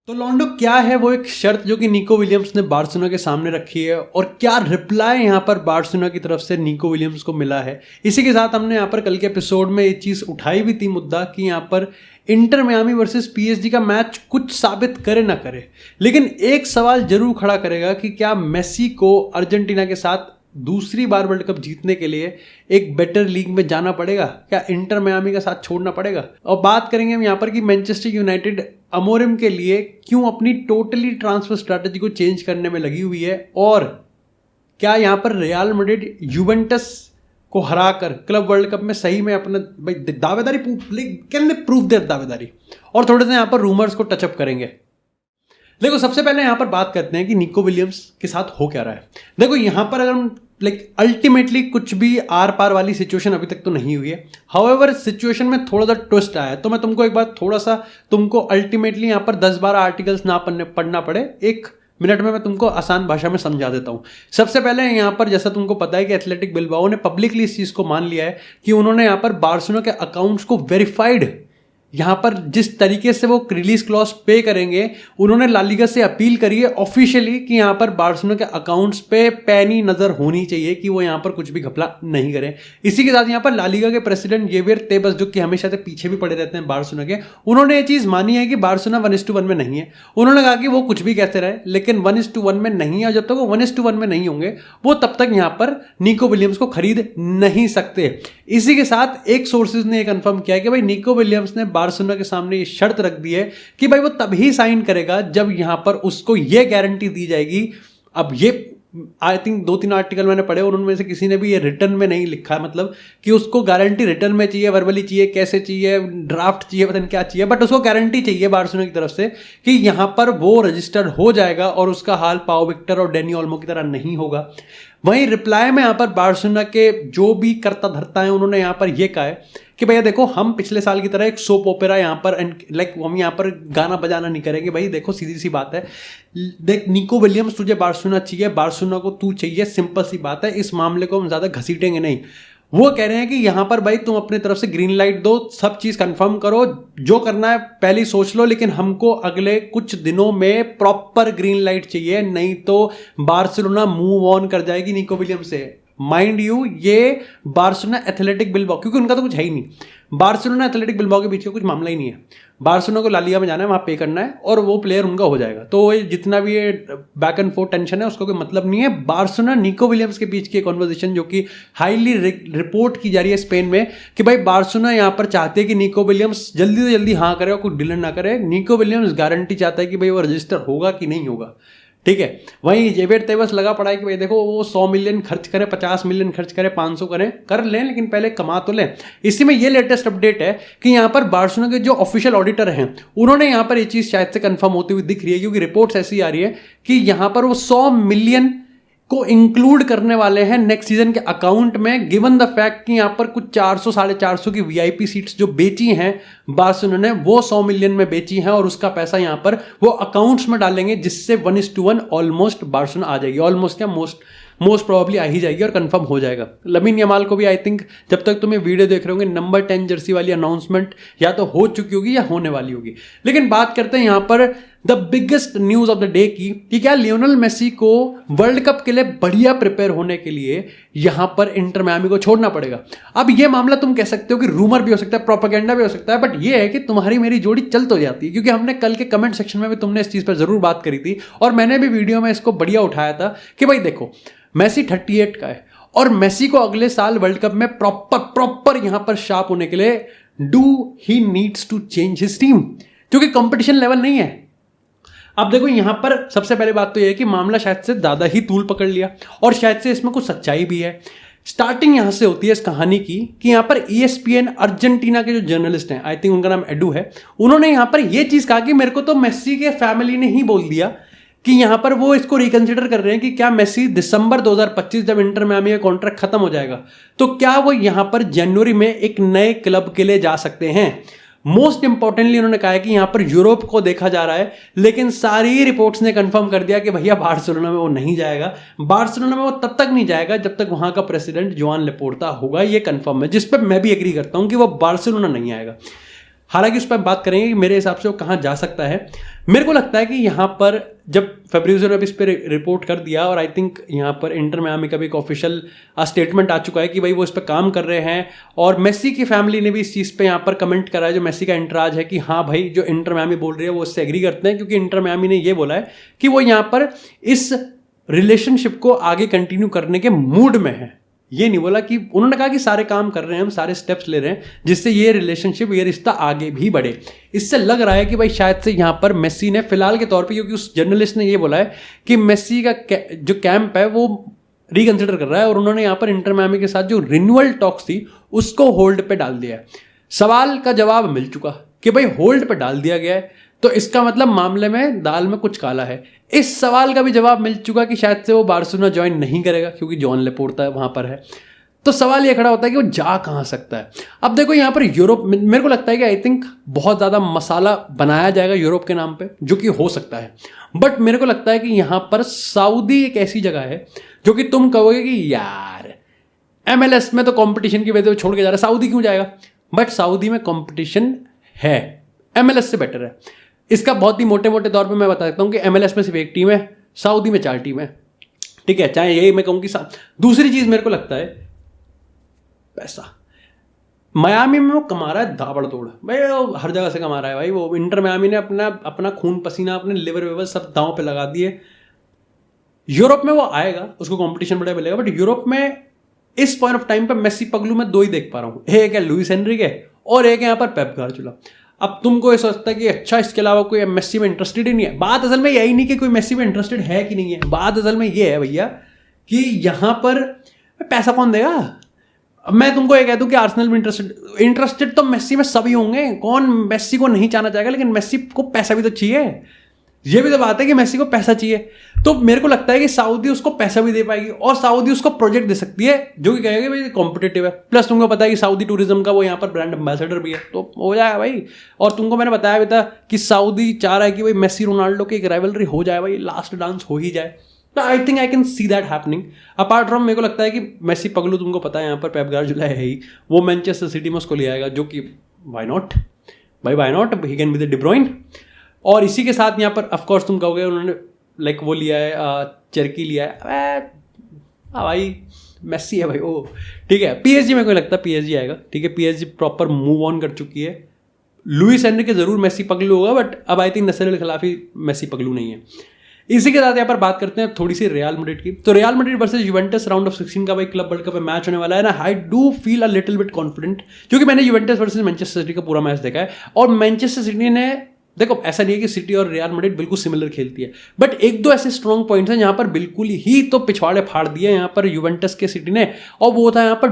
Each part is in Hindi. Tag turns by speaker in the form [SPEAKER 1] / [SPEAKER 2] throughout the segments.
[SPEAKER 1] तो लॉन्डो क्या है वो एक शर्त जो कि निको विलियम्स ने बार्सिलोना के सामने रखी है और क्या रिप्लाई यहाँ पर बार्सिलोना की तरफ से निको विलियम्स को मिला है। इसी के साथ हमने यहाँ पर कल के एपिसोड में ये चीज़ उठाई भी थी मुद्दा कि यहाँ पर इंटर मियामी वर्सेस पीएसजी का मैच कुछ साबित करे ना करे, लेकिन एक सवाल जरूर खड़ा करेगा कि क्या मेसी को अर्जेंटीना के साथ दूसरी बार वर्ल्ड कप जीतने के लिए एक बेटर लीग में जाना पड़ेगा, क्या इंटर मियामी का साथ छोड़ना पड़ेगा। और बात करेंगे हम यहाँ पर कि मैनचेस्टर यूनाइटेड अमोरिम के लिए क्यों अपनी टोटली ट्रांसफर स्ट्रैटेजी को चेंज करने में लगी हुई है और क्या यहाँ पर रियल मैड्रिड यूवेंटस को हराकर क्लब वर्ल्ड कप में सही में अपना दावेदारी कैन दे प्रूव देयर दावेदारी। और थोड़े से यहाँ पर रूमर्स को टचअप करेंगे। देखो सबसे पहले यहाँ पर बात करते हैं कि निको विलियम्स के साथ हो क्या रहा है। देखो यहाँ पर अगर हम अल्टीमेटली कुछ भी आर पार वाली सिचुएशन अभी तक तो नहीं हुई है। हाउएवर सिचुएशन में थोड़ा सा ट्विस्ट आया है, तो मैं तुमको एक बार थोड़ा सा तुमको अल्टीमेटली यहाँ पर 10-12 आर्टिकल्स ना पढ़ना पड़े, 1 मिनट में मैं तुमको आसान भाषा में समझा देता हूँ। सबसे पहले यहाँ पर जैसा तुमको पता है कि एथलेटिक बिल्बाओ ने पब्लिकली इस चीज़ को मान लिया है कि उन्होंने यहाँ पर बार्सिलोना के अकाउंट्स को वेरीफाइड, यहाँ पर जिस तरीके से वो रिलीज क्लॉज पे करेंगे, उन्होंने ला लीगा से अपील करी है ऑफिशियली कि यहाँ पर बार्सिलोना के अकाउंट्स पे पैनी नजर होनी चाहिए कि वो यहाँ पर कुछ भी घपला नहीं करें। इसी के साथ यहाँ पर ला लीगा के प्रेसिडेंट जेवियर तेबस, जो कि हमेशा से पीछे भी पड़े रहते हैं बार्सिलोना के, उन्होंने ये चीज़ मानी है कि बार्सिलोना 1:1 में नहीं है। उन्होंने कहा कि वो कुछ भी कहते रहे लेकिन 1:1 में नहीं है, और जब तक वो 1:1 में नहीं होंगे वो तब तक यहाँ पर निको विलियम्स को खरीद नहीं सकते। इसी के साथ एक सोर्सेज ने कंफर्म किया कि भाई निको विलियम्स ने बार्सिलोना के सामने ये शर्त रख दी है कि भाई वो तभी साइन करेगा जब यहां पर उसको ये गारंटी दी जाएगी। अब ये आई थिंक 2-3 आर्टिकल मैंने पढ़े और उनमें से किसी ने भी ये रिटर्न में नहीं लिखा, मतलब कि उसको गारंटी रिटर्न में चाहिए, वर्बली चाहिए, कैसे चाहिए, ड्राफ्ट चाहिए, पता नहीं क्या चाहिए, बट उसको गारंटी चाहिए बार्सिलोना की तरफ से कि यहां पर वो रजिस्टर्ड हो जाएगा और उसका हाल पाओ विक्टर और डेनी ओल्मो की तरह नहीं होगा। वहीं रिप्लाई में यहाँ पर बार्सिलोना के जो भी करता धरता है उन्होंने यहाँ पर यह कहा है कि भैया देखो हम पिछले साल की तरह एक सोप ओपेरा यहाँ पर हम यहाँ पर गाना बजाना नहीं करेंगे। भाई देखो सीधी सी बात है, देख निको विलियम्स तुझे बार्सिलोना चाहिए, बार्सिलोना को तू चाहिए, सिंपल सी बात है, इस मामले को हम ज़्यादा घसीटेंगे नहीं। वो कह रहे हैं कि यहाँ पर भाई तुम अपनी तरफ से ग्रीन लाइट दो, सब चीज़ कंफर्म करो, जो करना है पहले सोच लो, लेकिन हमको अगले कुछ दिनों में प्रॉपर ग्रीन लाइट चाहिए, नहीं तो बार्सिलोना मूव ऑन कर जाएगी निको विलियम्स से। माइंड यू, ये बार्सिलोना एथलेटिक बिल्बाओ, क्योंकि उनका तो कुछ है ही नहीं, बार्सिलोना एथलेटिक बिल्बाओ के बीच का कुछ मामला ही नहीं है। बार्सिलोना को ला लीगा में जाना है, वहाँ पे करना है और वो प्लेयर उनका हो जाएगा। तो ये जितना भी ये बैक एंड फोर्थ टेंशन है उसका कोई मतलब नहीं है। बार्सिलोना निको विलियम्स के बीच की कॉन्वर्सेशन जो कि हाईली रिपोर्ट की जा रही है स्पेन में कि भाई बार्सिलोना यहाँ पर चाहते हैं कि निको विलियम्स जल्दी से जल्दी हाँ करे और कुछ डिले ना करे। निको विलियम्स गारंटी चाहता है कि भाई वो रजिस्टर होगा कि नहीं होगा, ठीक है। वहीं जेवियर तेबस लगा पड़ा है कि भाई देखो वो 100 मिलियन खर्च करे, 50 मिलियन खर्च करे, 500 करें, कर लें, लेकिन पहले कमा तो लें। इसी में ये लेटेस्ट अपडेट है कि यहाँ पर बार्सिलोना के जो ऑफिशियल ऑडिटर हैं उन्होंने यहाँ पर ये चीज़ शायद से कंफर्म होती हुई दिख रही है, क्योंकि रिपोर्ट्स ऐसी आ रही है कि यहाँ पर वो 100 मिलियन को इंक्लूड करने वाले हैं नेक्स्ट सीजन के अकाउंट में, गिवन द फैक्ट कि यहाँ पर कुछ 400-450 की वीआईपी सीट्स जो बेची हैं बार्सिलोना ने वो 100 मिलियन में बेची हैं और उसका पैसा यहाँ पर वो अकाउंट्स में डालेंगे, जिससे 1:1 ऑलमोस्ट बार्सिलोना आ जाएगी। ऑलमोस्ट क्या, मोस्ट प्रोबेबली आ ही जाएगी और कंफर्म हो जाएगा। लमीन यमाल को भी आई थिंक जब तक तुम ये वीडियो देख रहे होंगे नंबर 10 जर्सी वाली अनाउंसमेंट या तो हो चुकी होगी या होने वाली होगी। लेकिन बात करते हैं यहाँ पर the biggest news of the day की कि क्या लियोनेल मेसी को वर्ल्ड कप के लिए बढ़िया प्रिपेयर होने के लिए यहाँ पर इंटर मियामी को छोड़ना पड़ेगा। अब ये मामला तुम कह सकते हो कि रूमर भी हो सकता है, प्रोपेगेंडा भी हो सकता है, बट ये है कि तुम्हारी मेरी जोड़ी चल तो जाती है, क्योंकि हमने कल के कमेंट सेक्शन में भी तुमने इस चीज़ पर जरूर बात करी थी और मैंने भी वीडियो में इसको बढ़िया उठाया था कि भाई देखो मेसी 38 का है और मेसी को अगले साल वर्ल्ड कप में प्रॉपर यहां पर शार्प होने के लिए do he needs to change his team, क्योंकि कंपटीशन लेवल नहीं है। अब देखो यहां पर सबसे पहले बात तो यह है कि मामला शायद से ज्यादा ही तूल पकड़ लिया और शायद से इसमें कुछ सच्चाई भी है। स्टार्टिंग यहां से होती है इस कहानी की कि यहां पर ESPN अर्जेंटीना के जो जर्नलिस्ट हैं, आई थिंक उनका नाम एडू है, उन्होंने यहां पर यह चीज कहा कि मेरे को तो मेसी के फैमिली ने ही बोल दिया कि यहां पर वो इसको रिकंसिडर कर रहे हैं कि क्या मेसी दिसंबर 2025 जब इंटर मियामी का कॉन्ट्रैक्ट खत्म हो जाएगा तो क्या वो यहां पर जनवरी में एक नए क्लब के लिए जा सकते हैं। मोस्ट इंपॉर्टेंटली उन्होंने कहा है कि यहां पर यूरोप को देखा जा रहा है, लेकिन सारी रिपोर्ट्स ने कंफर्म कर दिया कि भैया बार्सिलोना में वो नहीं जाएगा। बार्सिलोना में वो तब तक नहीं जाएगा जब तक वहां का प्रेसिडेंट जोआन लेपोर्ता होगा, ये कंफर्म है, जिस पर मैं भी एग्री करता हूं कि वो बार्सिलोना नहीं आएगा। हालांकि उस पर बात करेंगे कि मेरे हिसाब से वो कहाँ जा सकता है। मेरे को लगता है कि यहाँ पर जब फेब्रिज़ो ने इस पर रिपोर्ट कर दिया, और आई थिंक यहाँ पर इंटर मियामी का भी एक ऑफिशियल स्टेटमेंट आ चुका है कि भाई वो इस पर काम कर रहे हैं, और मेसी की फैमिली ने भी इस चीज़ पे यहाँ पर कमेंट करा है, जो मेसी का इंटराज है, कि हाँ भाई जो इंटर मियामी बोल रही है वो उससे एग्री करते हैं, क्योंकि इंटर मियामी ने ये बोला है कि वो यहाँ पर इस रिलेशनशिप को आगे कंटिन्यू करने के मूड में है। ये नहीं बोला कि, उन्होंने कहा कि सारे काम कर रहे हैं हम, सारे स्टेप्स ले रहे हैं जिससे ये रिलेशनशिप, ये रिश्ता आगे भी बढ़े। इससे लग रहा है कि भाई शायद से यहाँ पर मेसी ने फिलहाल के तौर पे, क्योंकि उस जर्नलिस्ट ने ये बोला है कि मेसी का जो कैंप है वो रिकंसिडर कर रहा है, और उन्होंने यहाँ पर इंटर मियामी के साथ जो रिन्यूअल टॉक्स थी उसको होल्ड पे डाल दिया है। सवाल का जवाब मिल चुका कि भाई होल्ड पे डाल दिया गया है, तो इसका मतलब मामले में दाल में कुछ काला है। इस सवाल का भी जवाब मिल चुका कि शायद से वो बार्सिलोना ज्वाइन नहीं करेगा, क्योंकि जॉन लेपोर्ता है वहाँ पर है। तो सवाल ये खड़ा होता है कि वो जा कहाँ सकता है। अब देखो यहाँ पर यूरोप, मेरे को लगता है कि आई थिंक बहुत ज़्यादा मसाला बनाया जाएगा यूरोप के नाम पे, जो कि हो सकता है, बट मेरे को लगता है कि यहाँ पर सऊदी एक ऐसी जगह है जो कि तुम कहोगे कि यार MLS में तो कंपटीशन की वजह से छोड़ के जा रहा है, सऊदी क्यों जाएगा, बट सऊदी में कंपटीशन है, MLS से बेटर है। इसका बहुत ही मोटे मोटे तौर पे मैं बता सकता हूँ कि MLS में सिर्फ एक टीम है, सऊदी में 4 टीम है, ठीक है। चाहे यही मैं कहूँ कि दूसरी चीज़ मेरे को लगता है पैसा। मियामी में वो कमा रहा है दाबड़ तोड़, भाई वो हर जगह से कमा रहा है भाई। वो इंटर मियामी ने अपना खून पसीना, अपने लिवर वेवर सब दांव पे लगा दिए। यूरोप में वो आएगा, उसको कंपटीशन बड़ा मिलेगा, बट यूरोप में इस पॉइंट ऑफ टाइम पे मेसी पगलू में 2 ही देख पा रहा हूँ, एक है लुइस एनरिके और एक है यहाँ पर पेप गार्डियोला। अब तुमको ये सोचता है कि अच्छा इसके अलावा कोई मेसी में इंटरेस्टेड ही नहीं है। बात असल में यही नहीं कि कोई मेसी में इंटरेस्टेड है कि नहीं है, बात असल में ये है भैया कि यहाँ पर पैसा कौन देगा। अब मैं तुमको ये कह दूं कि आर्सेनल में इंटरेस्टेड तो मेसी में सभी होंगे, कौन मेसी को नहीं चाहना चाहेगा, लेकिन मेसी को पैसा भी तो चाहिए। ये भी तो बात है कि मेसी को पैसा चाहिए, तो मेरे को लगता है कि सऊदी उसको पैसा भी दे पाएगी, और सऊदी उसको प्रोजेक्ट दे सकती है जो कि कहेगा भाई कॉम्पिटिटिव है। प्लस तुमको पता है कि सऊदी टूरिज्म का वो यहाँ पर ब्रांड एम्बेसडर भी है, तो हो जाएगा भाई। और तुमको मैंने बताया भी था कि सऊदी चाह रहा है कि भाई मेसी रोनाल्डो की एक राइवलरी हो जाए भाई, लास्ट डांस हो ही जाए। तो I think I can see that happening. Apart from मेरे को लगता है कि मेसी पगलू, तुमको पता है यहाँ पर पेप गार्डियोला है ही, वो मैनचेस्टर सिटी में उसको ले आएगा, जो कि व्हाई नॉट भाई, why not, he can be the De Bruyne. और इसी के साथ यहाँ पर ऑफकोर्स तुम कहोगे उन्होंने लाइक वो लिया है, चरकी लिया है, भाई मेसी है भाई वो, ठीक है। PSG में कोई लगता है PSG आएगा, ठीक है। PSG प्रॉपर मूव ऑन कर चुकी है। लुइस एनरिके जरूर मेसी पगलू होगा, बट अब I think Nasar Al खिलाफी Messi पगलू नहीं है। इसी के साथ यहाँ पर बात करते हैं थोड़ी सी रियल मैड्रिड की। तो real Madrid versus Juventus round of 16 का भाई क्लब वर्ल्ड कप में मैच होने वाला है ना। I do feel a little bit confident, क्योंकि मैंने यूवेंटस वर्सेस मैनचेस्टर सिटी का पूरा मैच देखा है, और मैनचेस्टर सिटी ने, देखो ऐसा नहीं है कि सिटी और रियल मैड्रिड बिल्कुल सिमिलर खेलती है, बट 1-2 ऐसे स्ट्रॉन्ग पॉइंट्स हैं जहां पर बिल्कुल ही तो पिछवाड़े फाड़ दिए यहाँ पर यूवेंटस के सिटी ने, और वो था यहाँ पर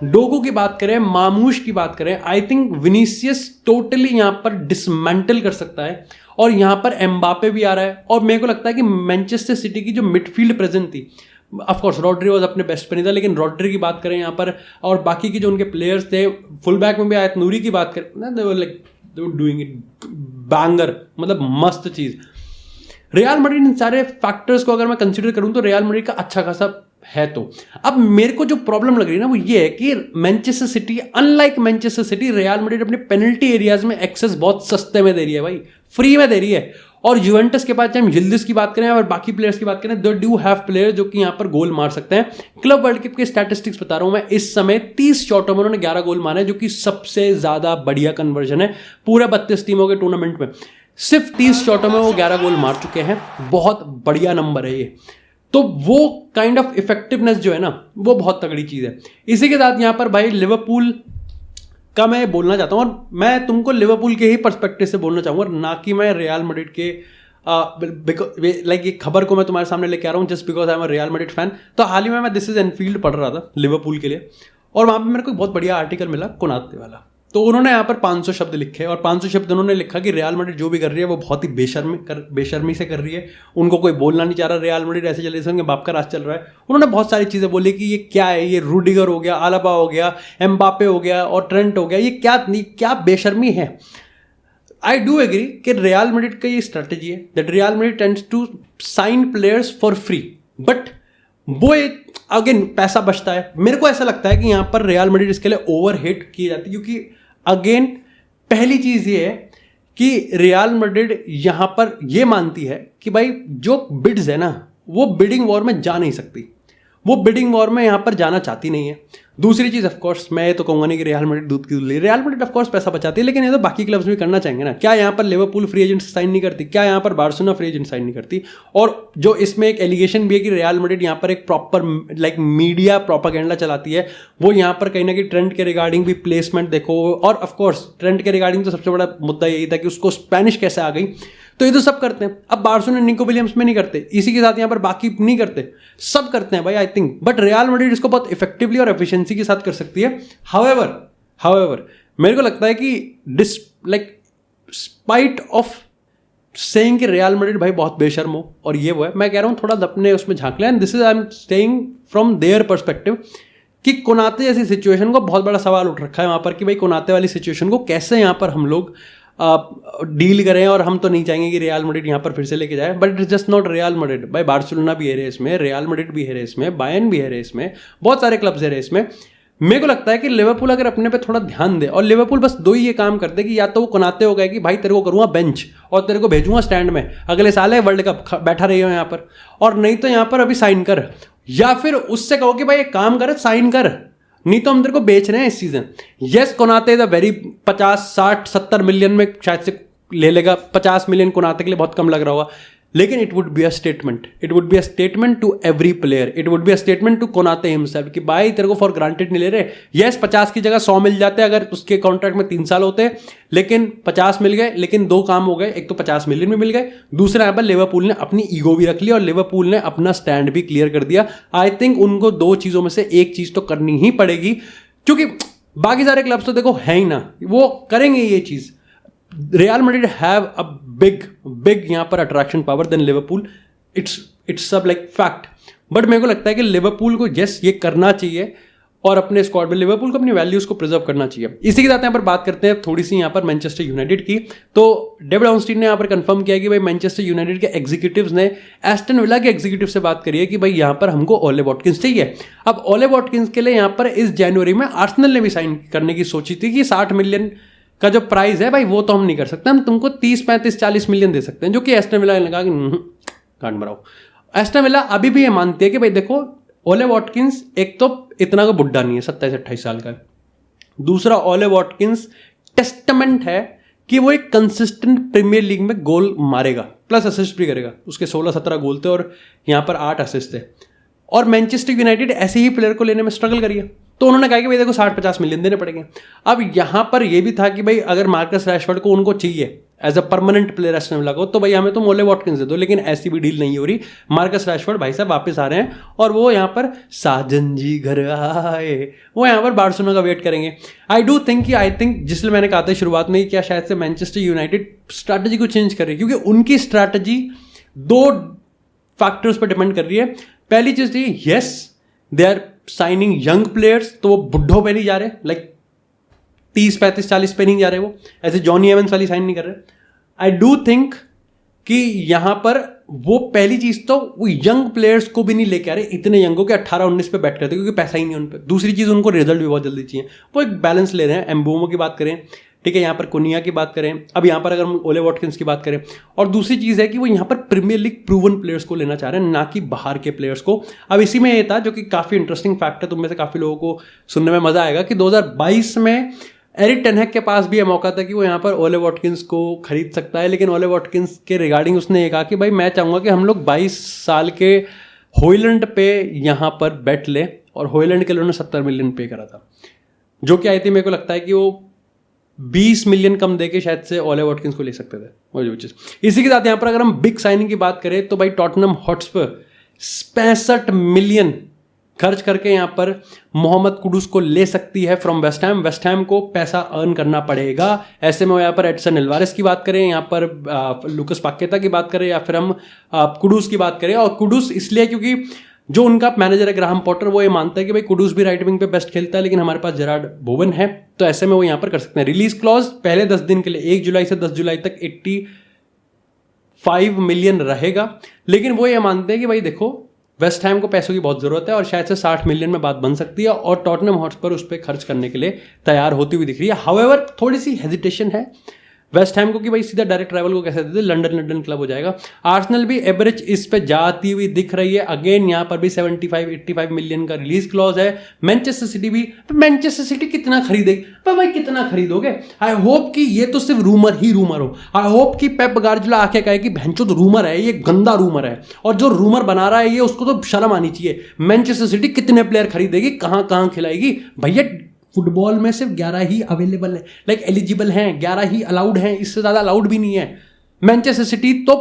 [SPEAKER 1] डोकू की बात करें, मामूश की बात करें, आई थिंक विनीसियस टोटली यहाँ पर डिसमेंटल कर सकता है, और यहाँ पर एम्बापे भी आ रहा है। और मेरे को लगता है कि मैनचेस्टर सिटी की जो मिडफील्ड प्रेजेंट थी, ऑफकोर्स रॉड्री वॉज अपने बेस्ट पे नहीं था, लेकिन रॉड्री की बात करें यहाँ पर, और बाकी की जो उनके प्लेयर्स थे, फुल बैक में भी आयत नूरी की बात करें, they were like doing it banger, मतलब मस्त चीज। रियल मैड्रिड इन सारे फैक्टर्स को अगर मैं कंसीडर करूं तो रियल मैड्रिड का अच्छा खासा है। तो अब मेरे को जो प्रॉब्लम लग रही है ना वो ये है कि Manchester city, unlike Manchester city, real Madrid अपने पेनल्टी एरियाज में एक्सेस बहुत सस्ते में दे रही है भाई, फ्री में दे रही है। और यूवेंटस के पास, चाहे हम यिल्दिज की बात करें और बाकी प्लेयर्स की बात करें, दे डू हैव प्लेयर जो कि यहाँ पर गोल मार सकते हैं। क्लब वर्ल्ड कप के स्टैटिस्टिक्स बता रहा हूं मैं, इस समय 30 शॉटों में उन्होंने 11 गोल मारे, जो कि सबसे ज्यादा बढ़िया कन्वर्जन है पूरे 32 टीमों के टूर्नामेंट में। सिर्फ 30 शॉटों में वो 11 गोल मार चुके हैं, बहुत बढ़िया नंबर है ये। तो वो काइंड ऑफ इफेक्टिवनेस जो है ना, वो बहुत तगड़ी चीज है। इसी के साथ यहाँ पर भाई लिवरपूल का मैं बोलना चाहता हूँ, और मैं तुमको लिवरपूल के ही पर्सपेक्टिव से बोलना चाहूँगा, ना कि मैं रियल मैड्रिड के लाइक ये खबर को मैं तुम्हारे सामने लेके आ रहा हूँ just because I am a real Madrid fan. तो हाल ही में मैं दिस इज एनफील्ड पढ़ रहा था लिवरपूल के लिए, और वहाँ पे मेरे को बहुत बढ़िया आर्टिकल मिला कोनाते वाला। तो उन्होंने यहाँ पर 500 शब्द लिखे, और 500 शब्द उन्होंने लिखा कि रियल मैड्रिड जो भी कर रही है वो बहुत ही बेशर्मी से कर रही है, उनको कोई बोलना नहीं चाह रहा, रियल मैड्रिड ऐसे चल रही है, बाप का राज चल रहा है। उन्होंने बहुत सारी चीज़ें बोली कि ये क्या है, ये रूडिगर हो गया, आलाबा हो गया, एम्बापे हो गया और ट्रेंट हो गया, ये क्या बेशर्मी है। आई डू एग्री कि रियल मैड्रिड का ये स्ट्रेटेजी है that Real Madrid tends to sign players for free, but वो अगेन पैसा बचता है। मेरे को ऐसा लगता है कि यहाँ पर रियल मैड्रिड इसके लिए ओवरहिट की जाती है, क्योंकि अगेन पहली चीज ये है कि रियल मैड्रिड यहां पर ये मानती है कि भाई जो बिड्स है ना वो बिडिंग वॉर में जा नहीं सकती, वो बिडिंग वॉर में यहां पर जाना चाहती नहीं है। दूसरी चीज ऑफकोर्स मैं तो कहूंगा नहीं कि रियल मैड्रिड दूध की दूल्ही, रियल मैड्रिड ऑफकोर्स पैसा बचाती है, लेकिन ये तो बाकी क्लब्स भी करना चाहेंगे ना। क्या यहाँ पर लिवरपूल फ्री एजेंट साइन नहीं करती, क्या यहाँ पर बार्सिलोना फ्री एजेंट साइन नहीं करती? और जो इसमें एक एलिगेशन भी है कि रियल मैड्रिड यहाँ पर एक प्रॉपर लाइक मीडिया प्रोपागेंडा चलाती है, वो यहाँ पर कहीं ना कहीं ट्रेंड के रिगार्डिंग भी प्लेसमेंट देखो, और ऑफकोर्स ट्रेंड के रिगार्डिंग तो सबसे बड़ा मुद्दा यही था कि उसको स्पेनिश कैसे आ गई, तो ये तो सब करते हैं। अब बार्सिलोना निको विलियम्स में नहीं करते, इसी के साथ यहाँ पर बाकी नहीं करते, सब करते हैं भाई I think, but real Madrid इसको बहुत इफेक्टिवली और एफिशिएंसी के साथ कर सकती है। हाउएवर मेरे को लगता है कि स्पाइट ऑफ सेइंग कि रियल मैड्रिड भाई बहुत बेशर्म हो और ये वो है, मैं कह रहा हूँ थोड़ा अपने उसमें झांक लें, and this is I am saying from their perspective कि कोनाते जैसी सिचुएशन को बहुत बड़ा सवाल उठ रखा है वहां पर कि भाई कोनाते वाली सिचुएशन को कैसे यहाँ पर हम लोग डील करें, और हम तो नहीं चाहेंगे कि रियल मैड्रिड यहाँ पर फिर से लेके जाए, but it is just not real Madrid भाई, बार्सिलोना भी है रेस में, रियल मैड्रिड भी है रेस में, बायर्न भी है रेस में, बहुत सारे क्लब्स है रेस में। मेरे को लगता है कि लिवरपूल अगर अपने पे थोड़ा ध्यान दे, और लिवरपूल बस दो ही ये काम कर दे कि या तो वो कोनाते हो गए कि भाई तेरे को करूंगा बेंच और तेरे को भेजूंगा स्टैंड में, अगले साल है वर्ल्ड कप बैठा रही हो यहाँ पर, और नहीं तो यहाँ पर अभी साइन कर, या फिर उससे कहो कि भाई एक काम कर साइन कर, नहीं तो हम तेरे को बेच रहे हैं इस season. Yes कोनाते is a very 50 60 70 million में शायद से ले लेगा, 50 मिलियन कोनाते के लिए बहुत कम लग रहा होगा, लेकिन it would be a statement, it would be a statement to every player, it would be a statement to Konate himself कि भाई तेरे को फॉर ग्रांटेड नहीं ले रहे। यस 50 की जगह 100 मिल जाते अगर उसके कॉन्ट्रैक्ट में 3 साल होते, लेकिन 50 मिल गए, लेकिन दो काम हो गए, एक तो 50 मिलियन में मिल गए, दूसरा यहाँ पर लिवरपूल ने अपनी ईगो भी रख ली और लिवरपूल ने अपना स्टैंड भी क्लियर कर दिया। आई थिंक उनको दो चीजों में से एक चीज तो करनी ही पड़ेगी, क्योंकि बाकी सारे क्लब्स तो देखो है ही ना, वो करेंगे ये चीज। Real Madrid have a big यहाँ पर attraction power than Liverpool, it's सब लाइक फैक्ट, बट मेरे को लगता है कि लिवरपूल को यस ये करना चाहिए और अपने स्क्वाड में लिवरपूल को अपनी वैल्यूज को प्रिजर्व करना चाहिए। इसी के साथ यहाँ पर बात करते हैं थोड़ी सी यहाँ पर मैनचेस्टर यूनाइटेड की। तो डेविड ऑर्नस्टीन ने यहाँ पर कंफर्म किया कि भाई मैनचेस्टर यूनाइटेड के एग्जीक्यूटिव्स ने एस्टन विला के एग्जीक्यूटिव से बात करी है कि भाई यहाँ पर हमको ओले वॉटकिंस चाहिए। अब ओले वॉटकिंस के लिए यहाँ पर इस जनवरी में आर्सेनल ने भी साइन करने की सोची थी कि 60 मिलियन का जो प्राइस है भाई वो तो हम नहीं कर सकते, हम तुमको 30 35 40 मिलियन दे सकते हैं, जो कि एस्टन विला ने कहा कि कांड मराओ। एस्टन विला अभी भी ये मानती है कि भाई देखो ओले वॉटकिंस एक तो इतना का बुढ़ा नहीं है, 27-28 साल का है, दूसरा ओले वॉटकिंस टेस्टमेंट है कि वो एक कंसिस्टेंट प्रीमियर लीग में गोल मारेगा, प्लस असिस्ट भी करेगा, उसके 16-17 गोल थे और यहाँ पर 8 असिस्ट थे। और मैनचेस्टर यूनाइटेड ऐसे ही प्लेयर को लेने में स्ट्रगल करी है, तो उन्होंने कहा कि भाई देखो 60-50 मिलियन देने पड़ेंगे। अब यहां पर यह भी था कि भाई अगर मार्कस रैशफोर्ड को उनको चाहिए as a permanent player Aston Villa को, तो भाई हमें तो ओले वॉटकिंस दे दो, लेकिन ऐसी भी डील नहीं हो रही। मार्कस रैशफोर्ड भाई साहब वापस आ रहे हैं और वो यहाँ पर साजन जी घर आए, वो यहाँ पर बार्सिलोना का वेट करेंगे। आई थिंक जिसलिए मैंने कहा था शुरुआत में क्या शायद से मैनचेस्टर यूनाइटेड स्ट्रैटेजी को चेंज कर रही है, क्योंकि उनकी स्ट्रैटेजी दो फैक्टर्स पर डिपेंड कर रही है। पहली चीज थी yes they are signing young players, तो वो बुढ़ों पे नहीं जा रहे, लाइक 30-35-40 पे नहीं जा रहे, वो ऐसे जॉनी एवंस वाली साइन नहीं कर रहे। आई डू थिंक कि यहां पर वो पहली चीज तो वो यंग प्लेयर्स को भी नहीं लेके आ रहे, इतने यंगों के 18-19 पे बैठ करते, क्योंकि पैसा ही नहीं उन पे। दूसरी चीज उनको रिजल्ट भी बहुत जल्दी चाहिए, वो एक बैलेंस ले रहे हैं। एम्बोमो की बात करें, ठीक है, यहाँ पर कुनिया की बात करें, अब यहाँ पर अगर हम ओले वॉटकिंस की बात करें, और दूसरी चीज़ है कि वो यहाँ पर प्रीमियर लीग प्रूवन प्लेयर्स को लेना चाह रहे हैं, ना कि बाहर के प्लेयर्स को। अब इसी में ये था जो कि काफ़ी इंटरेस्टिंग फैक्ट है, तुम में से काफ़ी लोगों को सुनने में मजा आएगा कि 2022 में एरिक टेन हैग के पास भी यह मौका था कि वो यहाँ पर ओले वॉटकिंस को खरीद सकता है, लेकिन ओले वॉटकिंस के रिगार्डिंग उसने ये कहा कि भाई मैं चाहूँगा कि हम लोग 22 साल के हॉयलैंड पे यहाँ पर बेट लें, और हॉयलैंड के लिए उन्होंने 70 मिलियन पे करा था, जो कि आई थी मेरे को लगता है कि वो 20 मिलियन कम देके शायद से ओले वॉटकिंस को ले सकते थे वो जो चीज़। इसी के साथ यहाँ पर अगर हम बिग साइनिंग की बात करें तो भाई टॉटनहम हॉटस्पर 65 मिलियन खर्च करके यहाँ पर मोहम्मद कुडूस को ले सकती है from West Ham. West Ham को पैसा अर्न करना पड़ेगा। ऐसे में यहाँ पर एडसन एल्वारेस की बात करें, यहाँ पर लुकस पाकेता की बात करें, या फिर हम कुडूस की बात करें, और कुडूस इसलिए क्योंकि जो उनका मैनेजर है ग्राहम पॉटर, वो ये मानता है कि भाई कुडूस भी राइट विंग पे बेस्ट खेलता है, लेकिन हमारे पास जेरार्ड बोवन है, तो ऐसे में वो यहाँ पर कर सकते हैं। रिलीज क्लॉज पहले 10 दिन के लिए 1 जुलाई से 10 जुलाई तक 85 मिलियन रहेगा, लेकिन वो ये मानते हैं कि भाई देखो वेस्ट हैम को पैसों की बहुत ज़रूरत है और शायद से 60 मिलियन में बात बन सकती है और टॉटनहम हॉटस्पर उस पर खर्च करने के लिए तैयार होती हुई दिख रही है। हाउएवर थोड़ी सी हेजिटेशन है वेस्ट हैम को कि भाई सीधा डायरेक्ट ट्रैवल को कैसे देते, लंदन क्लब हो जाएगा। आर्सेनल भी एवरेज इस पे जाती हुई दिख रही है, अगेन यहाँ पर भी 75-85 मिलियन का रिलीज क्लॉज है। मैनचेस्टर सिटी भी, मैनचेस्टर सिटी कितना खरीदेगी, पर भाई कितना खरीदोगे? आई होप कि ये तो सिर्फ रूमर ही रूमर हो। आई होप कि पेप गार्डियोला आके कहे कि भैंचो तो रूमर है, ये गंदा रूमर है, और जो रूमर बना रहा है ये उसको तो शर्म आनी चाहिए। मैनचेस्टर सिटी कितने प्लेयर खरीदेगी, कहाँ खिलाएगी? भैया फुटबॉल में सिर्फ 11 ही अवेलेबल है, लाइक एलिजिबल हैं, 11 ही अलाउड हैं, इससे ज़्यादा अलाउड भी नहीं है। मैनचेस्टर सिटी तो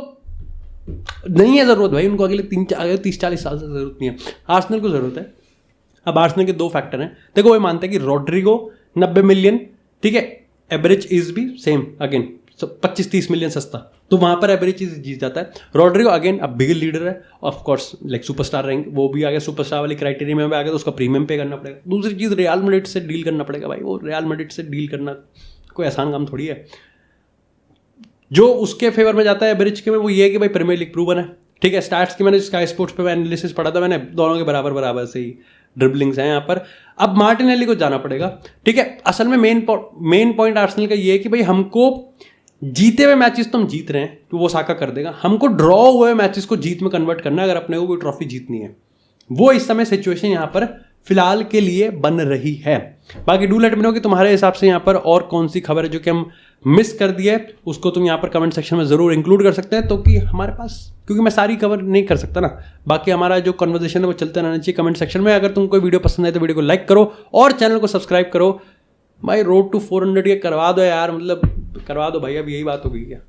[SPEAKER 1] नहीं है ज़रूरत भाई, उनको अगले 30-40 साल से ज़रूरत नहीं है। आर्सेनल को ज़रूरत है। अब आर्सेनल के दो फैक्टर हैं, देखो वो मानते हैं कि रॉड्रिगो 90 मिलियन, ठीक है, एवरेज इज भी सेम, अगेन 25-30 मिलियन सस्ता, तो वहां पर एवरेज चीज जीत जाता है। रॉड्रिगो अगेन अब बिग लीडर है, of course like superstar rank, वो भी आ गया, सुपरस्टार वाली क्राइटेरिया में आ गया, तो उसका प्रीमियम पे करना पड़ेगा। दूसरी चीज रियल मैड्रिड से डील करना पड़ेगा भाई, वो रियल मैड्रिड से डील करना कोई आसान काम थोड़ी है। जो उसके फेवर में जाता है एवरेज के में, वो ये है कि भाई प्रीमियर लीग प्रूवन है, ठीक है। स्टैट्स की मैंने स्काई स्पोर्ट्स पे एनालिसिस पढ़ा था, मैंने दोनों के बराबर से ही ड्रिबलिंग्स हैं यहाँ पर। अब मार्टिनेली को जाना पड़ेगा, ठीक है। असल में मेन पॉइंट आर्सेनल का ये है कि भाई हमको जीते हुए मैचेस तो हम जीत रहे हैं, तो वो साका कर देगा, हमको ड्रॉ हुए मैचेस को जीत में कन्वर्ट करना है अगर अपने को कोई ट्रॉफी जीतनी है। वो इस समय सिचुएशन यहाँ पर फिलहाल के लिए बन रही है। बाकी डू लेट मी नो कि तुम्हारे हिसाब से यहाँ पर और कौन सी खबर है जो कि हम मिस कर दिए, उसको तुम यहाँ पर कमेंट सेक्शन में जरूर इंक्लूड कर सकते हैं, तो कि हमारे पास, क्योंकि मैं सारी खबर नहीं कर सकता ना, बाकी हमारा जो कन्वर्सेशन है वो चलते रहना चाहिए कमेंट सेक्शन में। अगर तुमको वीडियो पसंद आए तो वीडियो को लाइक करो और चैनल को सब्सक्राइब करो। भाई रोड टू 400 ये करवा दो यार, मतलब करवा दो भाई, अब यही बात हो गई है।